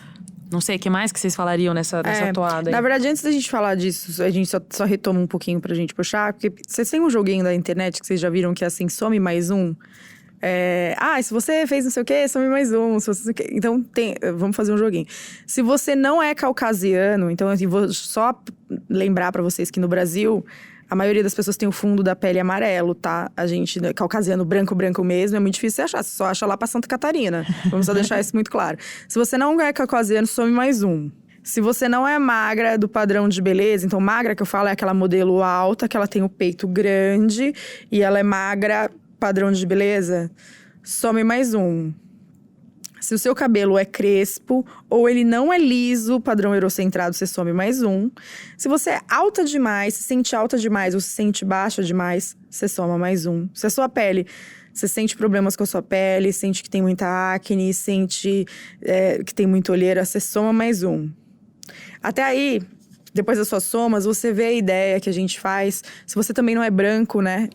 Não sei, o que mais que vocês falariam nessa toada aí? Na verdade, antes da gente falar disso, a gente só retoma um pouquinho pra gente puxar. Porque vocês têm um joguinho da internet que vocês já viram que é assim, some mais um. Se você fez não sei o quê, some mais um. Se você... Então, vamos fazer um joguinho. Se você não é caucasiano, então assim, vou só lembrar pra vocês que no Brasil, a maioria das pessoas tem o fundo da pele amarelo, tá? A gente, caucasiano, branco mesmo, é muito difícil você achar. Você só acha lá pra Santa Catarina. Vamos só deixar isso muito claro. Se você não é caucasiano, some mais um. Se você não é magra do padrão de beleza, então magra que eu falo é aquela modelo alta, que ela tem o peito grande e ela é magra, padrão de beleza, some mais um. Se o seu cabelo é crespo ou ele não é liso, padrão eurocentrado, você some mais um. Se você é alta demais, se sente alta demais ou se sente baixa demais, você soma mais um. Se a sua pele Você sente problemas com a sua pele, sente que tem muita acne, sente que tem muita olheira, você soma mais um. Até aí, depois das suas somas, você vê a ideia que a gente faz. Se você também não é branco, né?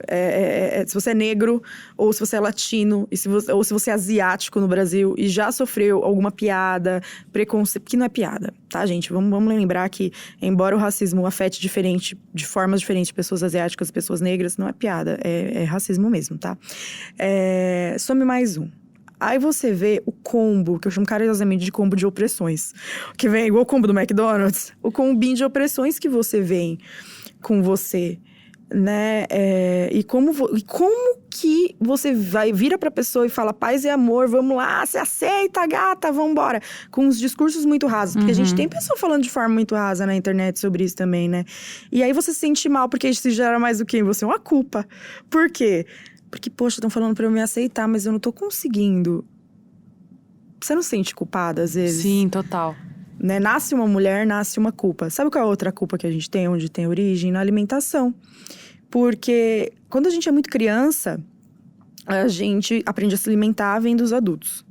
Se você é negro, ou se você é latino, ou se você é asiático no Brasil e já sofreu alguma piada, preconceito, que não é piada, tá, gente? Vamos lembrar que, embora o racismo afete de formas diferentes pessoas asiáticas e pessoas negras, não é piada, é racismo mesmo, tá? Some mais um. Aí você vê o combo, que eu chamo carinhosamente de combo de opressões. Que vem igual o combo do McDonald's. O combinho de opressões que você vem com você, né? E como que você vira pra pessoa e fala paz e amor, vamos lá, você aceita, gata, vambora. Com uns discursos muito rasos. Porque a gente tem pessoa falando de forma muito rasa na internet sobre isso também, né? E aí você se sente mal, porque isso gera mais do que em você? Uma culpa. Por quê? Porque, poxa, estão falando pra eu me aceitar, mas eu não tô conseguindo. Você não se sente culpada, às vezes? Sim, total. Né? Nasce uma mulher, nasce uma culpa. Sabe qual é a outra culpa que a gente tem, onde tem origem? Na alimentação. Porque quando a gente é muito criança, a gente aprende a se alimentar vendo os adultos.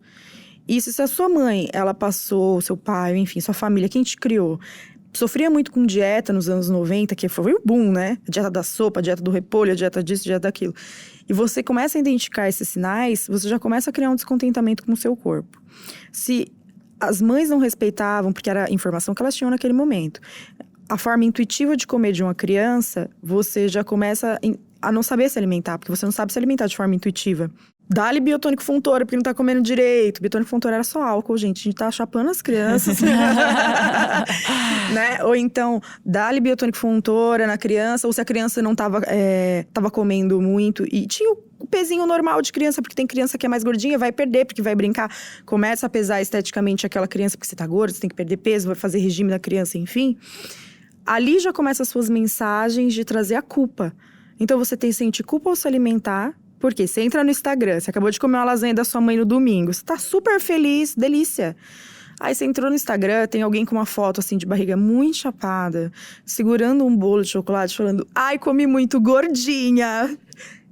E se a sua mãe, ela passou, seu pai, enfim, sua família, quem te criou, sofria muito com dieta nos anos 90, que foi o boom, né? A dieta da sopa, a dieta do repolho, a dieta disso, a dieta daquilo. E você começa a identificar esses sinais, você já começa a criar um descontentamento com o seu corpo. Se as mães não respeitavam, porque era a informação que elas tinham naquele momento, a forma intuitiva de comer de uma criança, você já começa a não saber se alimentar, porque você não sabe se alimentar de forma intuitiva. Dá-lhe biotônico Fontoura, porque não tá comendo direito. Biotônico Fontoura era só álcool, gente. A gente tá chapando as crianças. Né? Ou então, dá-lhe biotônico Fontoura na criança. Ou se a criança não tava comendo muito e tinha o pezinho normal de criança, porque tem criança que é mais gordinha, vai perder, porque vai brincar. Começa a pesar esteticamente aquela criança, porque você tá gordo, você tem que perder peso, vai fazer regime da criança, enfim. Ali já começam as suas mensagens de trazer a culpa. Então, você sente culpa ao se alimentar. Porque você entra no Instagram, você acabou de comer uma lasanha da sua mãe no domingo, você tá super feliz, delícia. Aí você entrou no Instagram, tem alguém com uma foto assim de barriga muito chapada, segurando um bolo de chocolate, falando, ai, comi muito gordinha.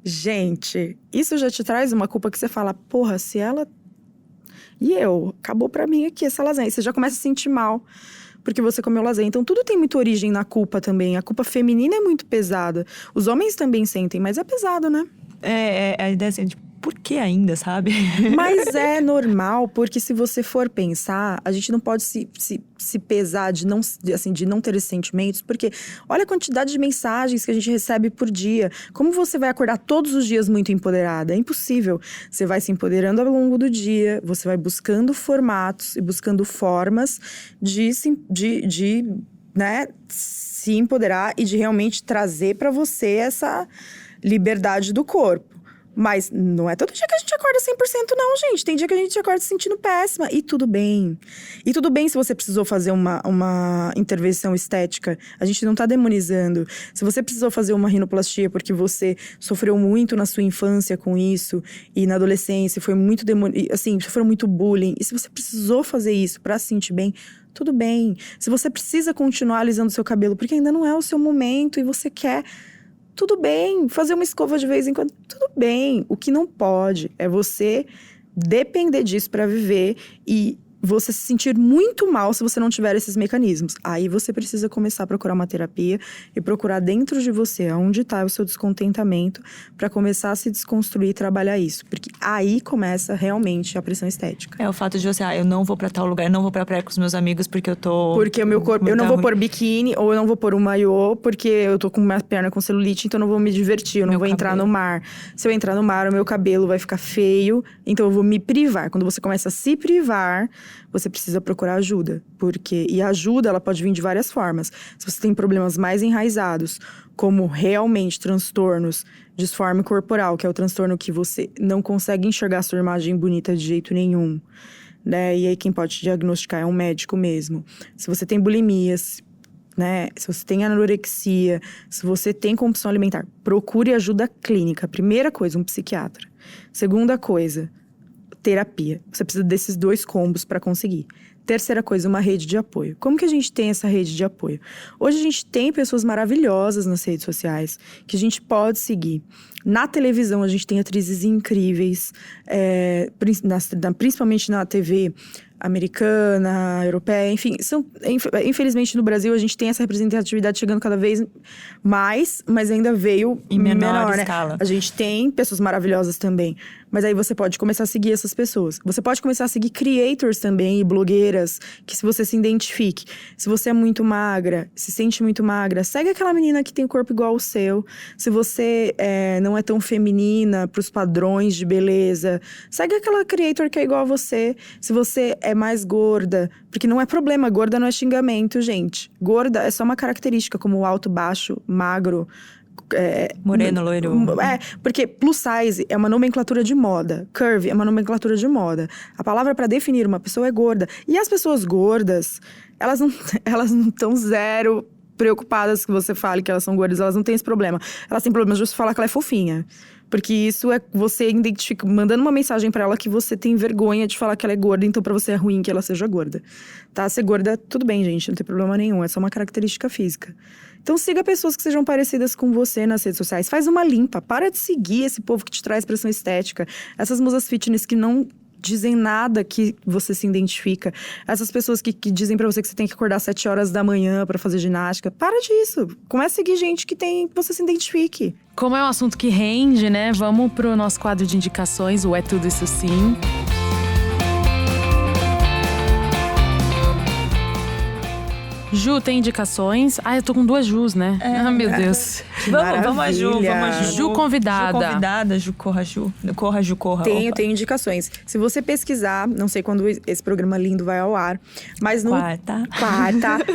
Gente, isso já te traz uma culpa que você fala, porra, se ela... E eu? Acabou pra mim aqui essa lasanha. E você já começa a se sentir mal, porque você comeu lasanha. Então, tudo tem muita origem na culpa também. A culpa feminina é muito pesada. Os homens também sentem, mas é pesado, né? A ideia assim, de por que ainda, sabe? Mas é normal, porque se você for pensar, a gente não pode se pesar de não ter esses sentimentos, porque olha a quantidade de mensagens que a gente recebe por dia. Como você vai acordar todos os dias muito empoderada? É impossível. Você vai se empoderando ao longo do dia, você vai buscando formatos e buscando formas de né, se empoderar e de realmente trazer pra você essa liberdade do corpo. Mas não é todo dia que a gente acorda 100% não, gente. Tem dia que a gente acorda se sentindo péssima. E tudo bem. E tudo bem se você precisou fazer uma intervenção estética. A gente não tá demonizando. Se você precisou fazer uma rinoplastia porque você sofreu muito na sua infância com isso, e na adolescência foi muito sofreu muito bullying. E se você precisou fazer isso pra se sentir bem, tudo bem. Se você precisa continuar alisando seu cabelo porque ainda não é o seu momento e você quer... Tudo bem, fazer uma escova de vez em quando, tudo bem. O que não pode é você depender disso para viver e você se sentir muito mal se você não tiver esses mecanismos. Aí você precisa começar a procurar uma terapia e procurar dentro de você, onde está o seu descontentamento, para começar a se desconstruir e trabalhar isso. Porque aí começa realmente a pressão estética. É o fato de você, eu não vou pra tal lugar, eu não vou pra praia com os meus amigos porque eu tô... Porque o meu corpo, eu não vou pôr biquíni ou eu não vou pôr um maiô porque eu tô com uma perna com celulite, então eu não vou me divertir, eu não vou entrar no mar. Se eu entrar no mar, o meu cabelo vai ficar feio, então eu vou me privar. Quando você começa a se privar, você precisa procurar ajuda. E a ajuda, ela pode vir de várias formas. Se você tem problemas mais enraizados, como realmente transtornos de disforme corporal, que é o transtorno que você não consegue enxergar a sua imagem bonita de jeito nenhum, né? E aí quem pode te diagnosticar é um médico mesmo. Se você tem bulimias, né? Se você tem anorexia, se você tem compulsão alimentar, procure ajuda clínica. Primeira coisa, um psiquiatra. Segunda coisa, terapia. Você precisa desses 2 combos para conseguir. Terceira coisa, uma rede de apoio. Como que a gente tem essa rede de apoio? Hoje a gente tem pessoas maravilhosas nas redes sociais que a gente pode seguir. Na televisão, a gente tem atrizes incríveis, principalmente na TV americana, europeia, enfim. Infelizmente, no Brasil, a gente tem essa representatividade chegando cada vez mais, mas ainda veio em menor escala. Né? A gente tem pessoas maravilhosas também, mas aí você pode começar a seguir essas pessoas. Você pode começar a seguir creators também e blogueiras, que se você se identifique. Se você é muito magra, se sente muito magra, segue aquela menina que tem o corpo igual ao seu. Se você não é tão feminina pros padrões de beleza, segue aquela creator que é igual a você. Se você é mais gorda, porque não é problema, gorda não é xingamento, gente. Gorda é só uma característica, como alto, baixo, magro, moreno, loiro. Porque plus size é uma nomenclatura de moda. Curvy é uma nomenclatura de moda. A palavra para definir uma pessoa é gorda. E as pessoas gordas, elas não estão zero preocupadas que você fale que elas são gordas. Elas não têm esse problema. Elas têm problema de você falar que ela é fofinha. Porque isso é você identifica, mandando uma mensagem pra ela que você tem vergonha de falar que ela é gorda, então pra você é ruim que ela seja gorda. Tá? Ser gorda, tudo bem, gente, não tem problema nenhum, é só uma característica física. Então siga pessoas que sejam parecidas com você nas redes sociais. Faz uma limpa, para de seguir esse povo que te traz pressão estética. Essas musas fitness que não dizem nada que você se identifica. Essas pessoas que dizem pra você que você tem que acordar às 7 horas da manhã pra fazer ginástica. Para disso. Comece a seguir gente que você se identifique. Como é um assunto que rende, né? Vamos pro nosso quadro de indicações, o É Tudo Isso Sim. Ju, tem indicações? Eu tô com 2 Jus, né? Meu Deus. Vamos a Ju. Ju convidada. Ju, corra, Ju. Corra, Ju, corra. Tenho indicações. Se você pesquisar, não sei quando esse programa lindo vai ao ar, mas Quarta.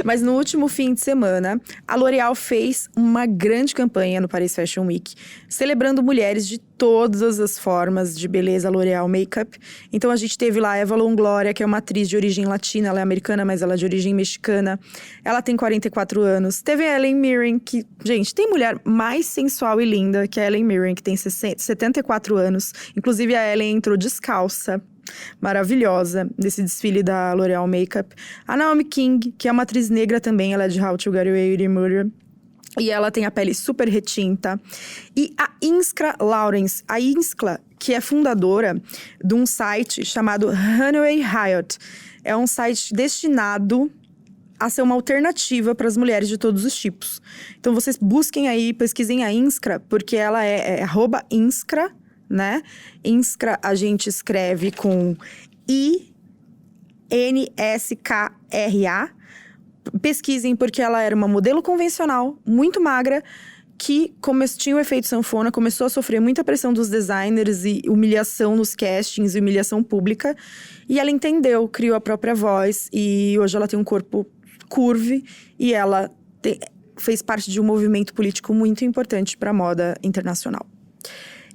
Mas no último fim de semana, a L'Oréal fez uma grande campanha no Paris Fashion Week, celebrando mulheres de todas as formas de beleza L'Oréal Makeup. Então a gente teve lá a Eva Longoria, que é uma atriz de origem latina, ela é americana, mas ela é de origem mexicana. Ela tem 44 anos. Teve a Helen Mirren, que, gente, tem mulher mais sensual e linda que a Helen Mirren, que tem 74 anos. Inclusive a Helen entrou descalça, maravilhosa, nesse desfile da L'Oréal Makeup. A Naomi King, que é uma atriz negra também, ela é de How to Get Away with Murder. E ela tem a pele super retinta. E a Iskra Lawrence. A Iskra, que é fundadora de um site chamado Runway Riot. É um site destinado a ser uma alternativa para as mulheres de todos os tipos. Então, vocês busquem aí, pesquisem a Iskra, porque ela é @Iskra, né? Iskra a gente escreve com INSKRA. Pesquisem, porque ela era uma modelo convencional, muito magra, que tinha o efeito sanfona, começou a sofrer muita pressão dos designers e humilhação nos castings, e humilhação pública. E ela entendeu, criou a própria voz, e hoje ela tem um corpo curve, e ela fez parte de um movimento político muito importante para a moda internacional.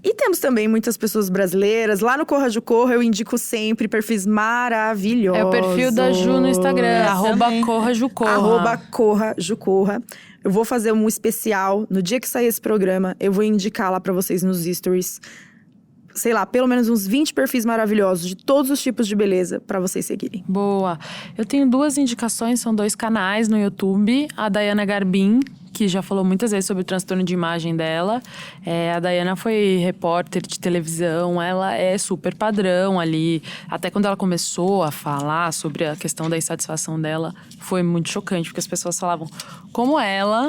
E temos também muitas pessoas brasileiras. Lá no Corra Ju Corra, eu indico sempre perfis maravilhosos. É o perfil da Ju no Instagram, @Corra Ju Corra. @Corra Ju Corra. Eu vou fazer um especial. No dia que sair esse programa, eu vou indicar lá pra vocês nos stories. Sei lá, pelo menos uns 20 perfis maravilhosos de todos os tipos de beleza pra vocês seguirem. Boa. Eu tenho 2 indicações, são 2 canais no YouTube. A Dayana Garbin, que já falou muitas vezes sobre o transtorno de imagem dela. A Dayana foi repórter de televisão, ela é super padrão ali. Até quando ela começou a falar sobre a questão da insatisfação dela, foi muito chocante, porque as pessoas falavam como ela,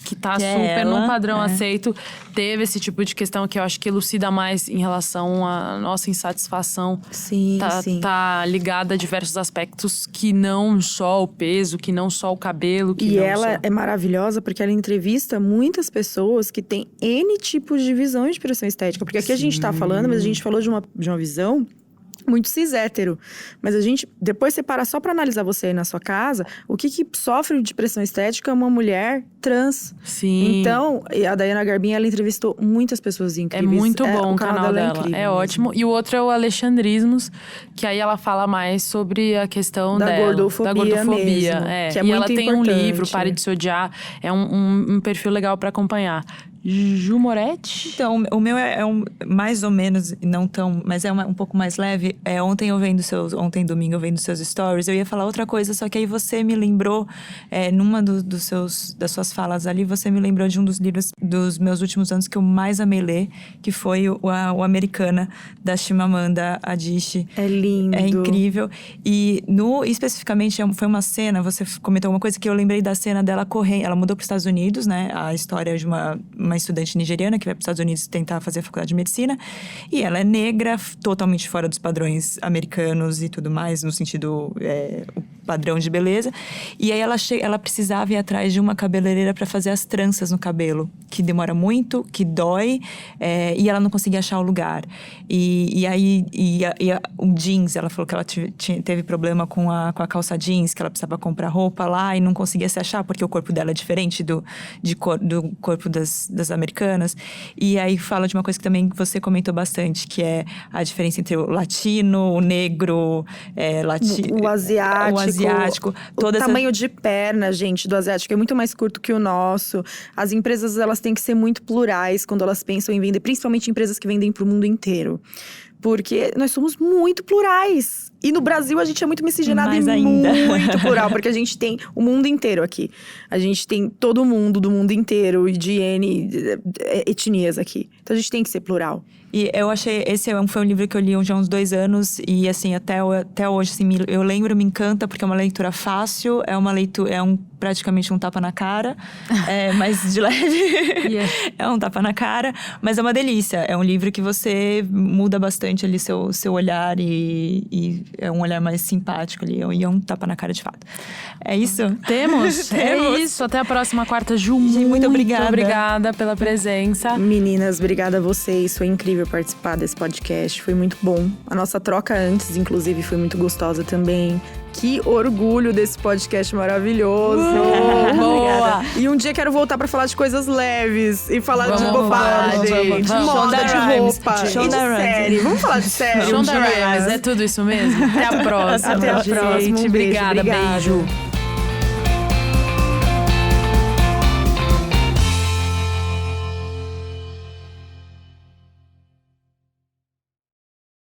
que tá super num padrão aceito, teve esse tipo de questão que eu acho que elucida mais em relação à nossa insatisfação. Sim. Tá ligada a diversos aspectos, que não só o peso, que não só o cabelo. E ela é maravilhosa porque ela entrevista muitas pessoas que têm N tipos de visões de pressão estética. Porque aqui a gente tá falando, mas a gente falou de uma visão muito cis-hétero. Mas a gente, depois você para só pra analisar você aí na sua casa, o que sofre de pressão estética é uma mulher trans. Sim. Então, a Dayana Garbin, ela entrevistou muitas pessoas incríveis. É muito bom o canal dela. É incrível mesmo. Ótimo. E o outro é o Alexandrismos, que aí ela fala mais sobre a questão da dela. Gordofobia da gordofobia. mesmo, que é e muito ela tem importante. um livro, Pare de Se Odiar. É um perfil legal pra acompanhar. Ju Moretti? Então, o meu é mais ou menos, não tão, mas é um pouco mais leve. Ontem domingo eu vendo seus stories, eu ia falar outra coisa, só que aí você me lembrou, numa das suas falas ali, você me lembrou de um dos livros dos meus últimos anos que eu mais amei ler, que foi o Americana, da Chimamanda Adichie. É lindo. É incrível. E especificamente foi uma cena, você comentou uma coisa que eu lembrei da cena dela correndo. Ela mudou para os Estados Unidos, né? A história de uma estudante nigeriana que vai para os Estados Unidos tentar fazer a faculdade de medicina. E ela é negra, totalmente fora dos padrões americanos e tudo mais, no sentido, o padrão de beleza. E aí ela precisava ir atrás de uma cabeleireira para fazer as tranças no cabelo, que demora muito, que dói, e ela não conseguia achar o lugar. E aí o jeans, ela falou que ela teve problema com a calça jeans, que ela precisava comprar roupa lá e não conseguia se achar, porque o corpo dela é diferente do corpo das americanas. E aí fala de uma coisa que também você comentou bastante, que é a diferença entre o latino, o negro, o asiático. O tamanho de perna, gente, do asiático é muito mais curto que o nosso. As empresas, elas têm que ser muito plurais quando elas pensam em vender, principalmente empresas que vendem para o mundo inteiro. Porque nós somos muito plurais. E no Brasil a gente é muito miscigenado mais e ainda. muito plural. Porque a gente tem o mundo inteiro aqui. A gente tem todo mundo do mundo inteiro, de N etnias aqui. Então a gente tem que ser plural. E eu achei, foi um livro que eu li já há uns 2 anos. E assim, até hoje, assim, eu lembro, me encanta, porque é uma leitura fácil. Praticamente um tapa na cara. Mas de leve. Yeah. É um tapa na cara. Mas é uma delícia. É um livro que você muda bastante ali seu olhar. E é um olhar mais simpático ali. E é um tapa na cara de fato. É isso? Temos. É isso. Até a próxima quarta, Ju. Muito obrigada. Muito obrigada pela presença. Meninas, obrigada a vocês. Foi incrível participar desse podcast. Foi muito bom. A nossa troca antes, inclusive, foi muito gostosa também. Que orgulho desse podcast maravilhoso. Boa! E um dia quero voltar pra falar de coisas leves. E falar de Vamos, bobagem, de vamos. moda, Shonda de Rhimes. roupa e de Shonda Rhimes. série. Vamos falar de série um Shonda dia. Rhimes, é tudo isso mesmo? Até a próxima. Até a próxima. Gente, Um beijo, obrigada. Beijo.